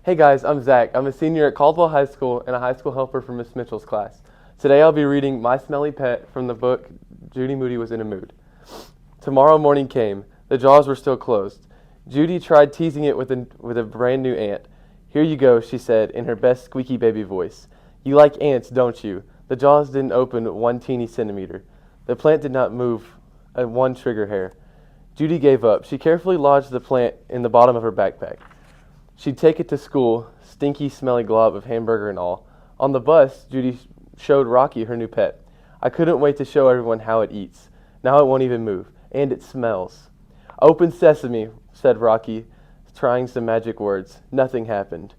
Hey guys, I'm Zach. I'm a senior at Caldwell High School and a high school helper for Miss Mitchell's class. Today I'll be reading My Smelly Pet from the book Judy Moody Was in a Mood. Tomorrow morning came. The jaws were still closed. Judy tried teasing it with a brand new ant. Here you go, she said in her best squeaky baby voice. You like ants, don't you? The jaws didn't open 1 teeny centimeter. The plant did not move one trigger hair. Judy gave up. She carefully lodged the plant in the bottom of her backpack. She'd take it to school, stinky, smelly glob of hamburger and all. On the bus, Judy showed Rocky her new pet. I couldn't wait to show everyone how it eats. Now it won't even move, and it smells. Open sesame, said Rocky, trying some magic words. Nothing happened.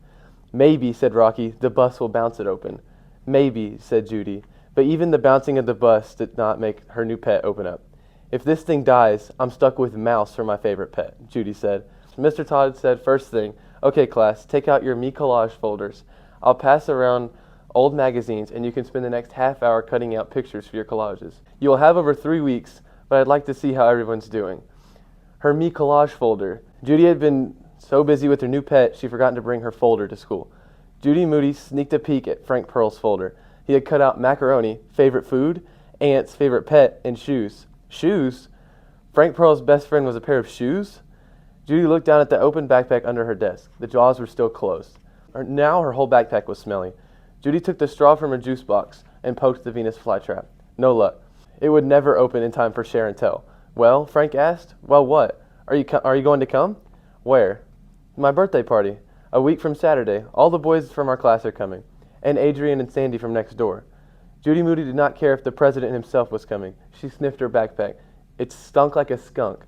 Maybe, said Rocky, the bus will bounce it open. Maybe, said Judy, but even the bouncing of the bus did not make her new pet open up. If this thing dies, I'm stuck with Mouse for my favorite pet, Judy said. Mr. Todd said first thing, okay, class, take out your Me Collage folders. I'll pass around old magazines, and you can spend the next half hour cutting out pictures for your collages. You'll have over 3 weeks, but I'd like to see how everyone's doing. Her Me Collage folder. Judy had been so busy with her new pet, she forgot to bring her folder to school. Judy Moody sneaked a peek at Frank Pearl's folder. He had cut out macaroni, favorite food, ants, favorite pet, and shoes. Shoes? Frank Pearl's best friend was a pair of shoes? Judy looked down at the open backpack under her desk. The jaws were still closed. Now her whole backpack was smelly. Judy took the straw from her juice box and poked the Venus flytrap. No luck. It would never open in time for Share and Tell. Well, Frank asked. Well, what? Are you going to come? Where? My birthday party. A week from Saturday. All the boys from our class are coming. And Adrian and Sandy from next door. Judy Moody did not care if the president himself was coming. She sniffed her backpack. It stunk like a skunk.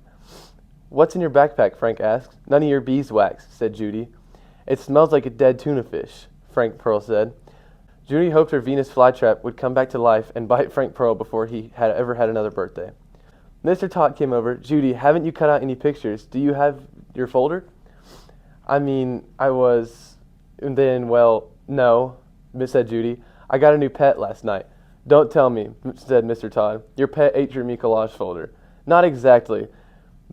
What's in your backpack? Frank asked. None of your beeswax, said Judy. It smells like a dead tuna fish, Frank Pearl said. Judy hoped her Venus flytrap would come back to life and bite Frank Pearl before he had ever had another birthday. Mr. Todd came over. Judy, haven't you cut out any pictures? Do you have your folder? No, said Judy. I got a new pet last night. Don't tell me, said Mr. Todd. Your pet ate your Me Collage folder. Not exactly.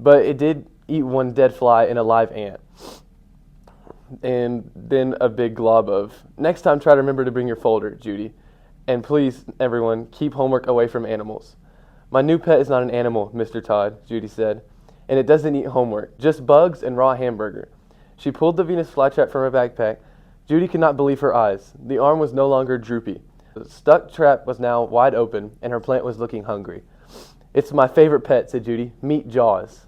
But it did eat one dead fly and a live ant. And then a big glob of, next time try to remember to bring your folder, Judy. And please, everyone, keep homework away from animals. My new pet is not an animal, Mr. Todd, Judy said. And it doesn't eat homework, just bugs and raw hamburger. She pulled the Venus flytrap from her backpack. Judy could not believe her eyes. The arm was no longer droopy. The stuck trap was now wide open, and her plant was looking hungry. It's my favorite pet, said Judy. Meet Jaws.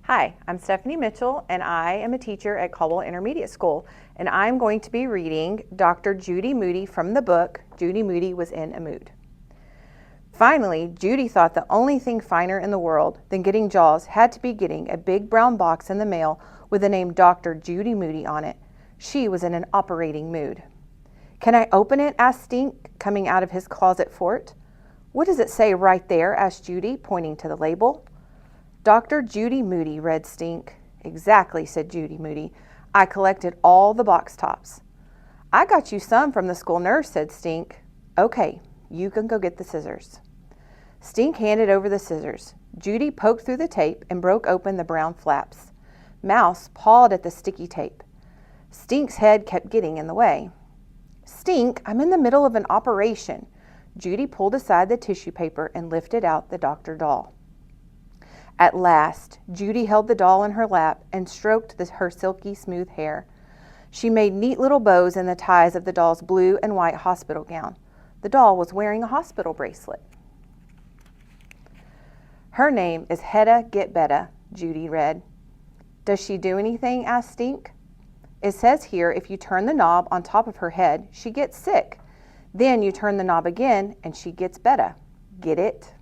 Hi, I'm Stephanie Mitchell, and I am a teacher at Caldwell Intermediate School, and I'm going to be reading Dr. Judy Moody from the book, Judy Moody Was in a Mood. Finally, Judy thought the only thing finer in the world than getting Jaws had to be getting a big brown box in the mail with the name Dr. Judy Moody on it. She was in an operating mood. Can I open it? Asked Stink, coming out of his closet fort. What does it say right there? Asked Judy, pointing to the label. Dr. Judy Moody, read Stink. Exactly, said Judy Moody. I collected all the box tops. I got you some from the school nurse, said Stink. Okay, you can go get the scissors. Stink handed over the scissors. Judy poked through the tape and broke open the brown flaps. Mouse pawed at the sticky tape. Stink's head kept getting in the way. Stink, I'm in the middle of an operation. Judy pulled aside the tissue paper and lifted out the doctor doll. At last, Judy held the doll in her lap and stroked her silky smooth hair. She made neat little bows in the ties of the doll's blue and white hospital gown. The doll was wearing a hospital bracelet. Her name is Hedda Get Betta, Judy read. Does she do anything? Asked Stink. It says here if you turn the knob on top of her head, she gets sick. Then you turn the knob again and she gets better. Get it?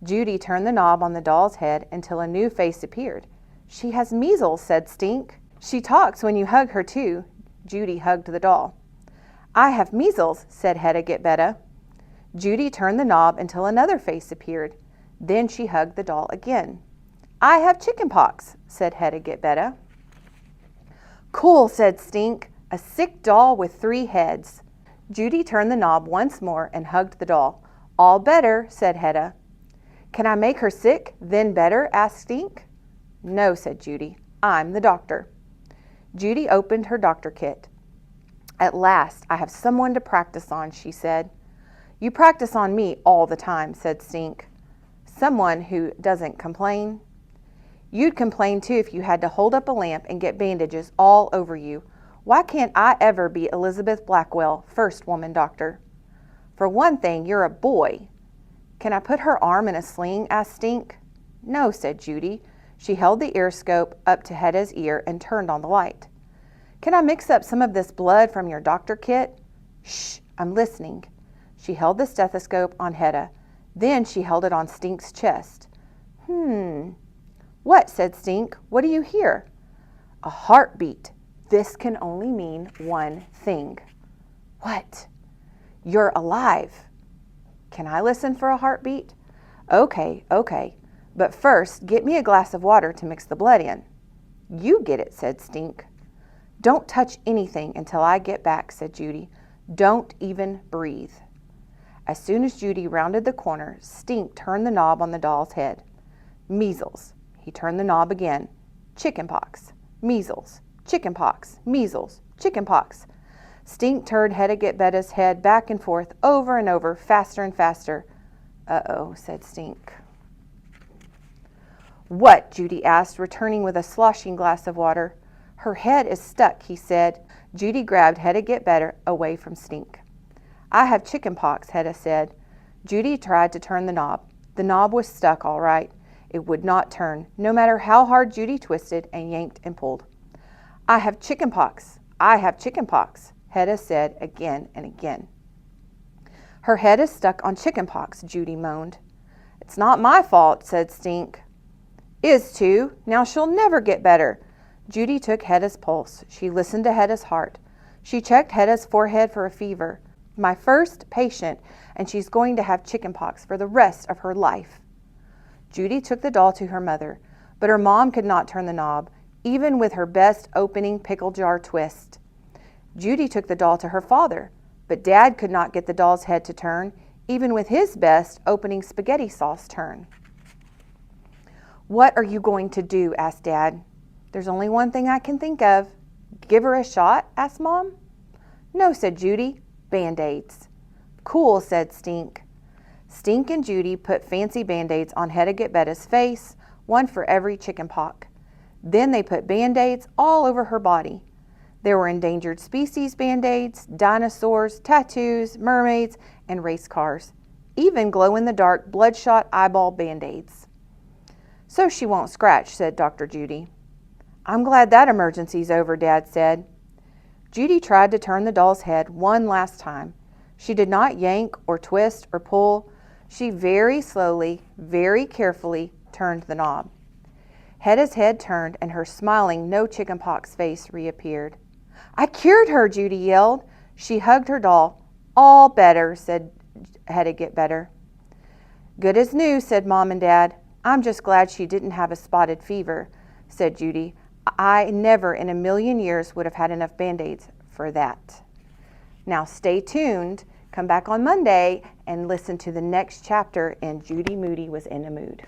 Judy turned the knob on the doll's head until a new face appeared. She has measles, said Stink. She talks when you hug her too. Judy hugged the doll. I have measles, said Hedda Get Betta. Judy turned the knob until another face appeared. Then she hugged the doll again. I have chicken pox, said Hedda Get Betta. Cool, said Stink. A sick doll with 3 heads. Judy turned the knob once more and hugged the doll. All better, said Hedda. Can I make her sick, then better? Asked Stink. No, said Judy. I'm the doctor. Judy opened her doctor kit. At last, I have someone to practice on, she said. You practice on me all the time, said Stink. Someone who doesn't complain. You'd complain too if you had to hold up a lamp and get bandages all over you. Why can't I ever be Elizabeth Blackwell, first woman doctor? For one thing, you're a boy. Can I put her arm in a sling? Asked Stink. No, said Judy. She held the ear scope up to Hedda's ear and turned on the light. Can I mix up some of this blood from your doctor kit? Shh, I'm listening. She held the stethoscope on Hedda. Then she held it on Stink's chest. What? Said Stink. What do you hear? A heartbeat. This can only mean one thing. What? You're alive. Can I listen for a heartbeat? Okay. But first, get me a glass of water to mix the blood in. You get it, said Stink. Don't touch anything until I get back, said Judy. Don't even breathe. As soon as Judy rounded the corner, Stink turned the knob on the doll's head. Measles. He turned the knob again. Chickenpox. Measles. Chickenpox. Measles. Chickenpox. Stink turned Hedda Get Betta's head back and forth over and over, faster and faster. Uh-oh, said Stink. What? Judy asked, returning with a sloshing glass of water. Her head is stuck, he said. Judy grabbed Hedda Get Better away from Stink. I have chickenpox, Hedda said. Judy tried to turn the knob. The knob was stuck all right. It would not turn, no matter how hard Judy twisted and yanked and pulled. I have chickenpox. I have chickenpox, Hedda said again and again. Her head is stuck on chickenpox, Judy moaned. It's not my fault, said Stink. Is too. Now she'll never get better. Judy took Hedda's pulse. She listened to Hedda's heart. She checked Hedda's forehead for a fever. My first patient, and she's going to have chickenpox for the rest of her life. Judy took the doll to her mother, but her mom could not turn the knob, even with her best opening pickle jar twist. Judy took the doll to her father, but Dad could not get the doll's head to turn, even with his best opening spaghetti sauce turn. What are you going to do? Asked Dad. There's only one thing I can think of. Give her a shot? Asked Mom. No, said Judy. Band-Aids. Cool, said Stink. Stink and Judy put fancy Band-Aids on Hedda Get Betta's face, one for every chickenpox. Then they put Band-Aids all over her body. There were endangered species Band-Aids, dinosaurs, tattoos, mermaids, and race cars. Even glow-in-the-dark bloodshot eyeball Band-Aids. So she won't scratch, said Dr. Judy. I'm glad that emergency's over, Dad said. Judy tried to turn the doll's head one last time. She did not yank or twist or pull. She very slowly, very carefully turned the knob. Hedda's head turned and her smiling no chickenpox face reappeared. I cured her, Judy yelled. She hugged her doll. All better, said Hedda Get Better. Good as new, said Mom and Dad. I'm just glad she didn't have a spotted fever, said Judy. I never in a million years would have had enough Band-Aids for that. Now stay tuned. Come back on Monday and listen to the next chapter in Judy Moody Was in a Mood.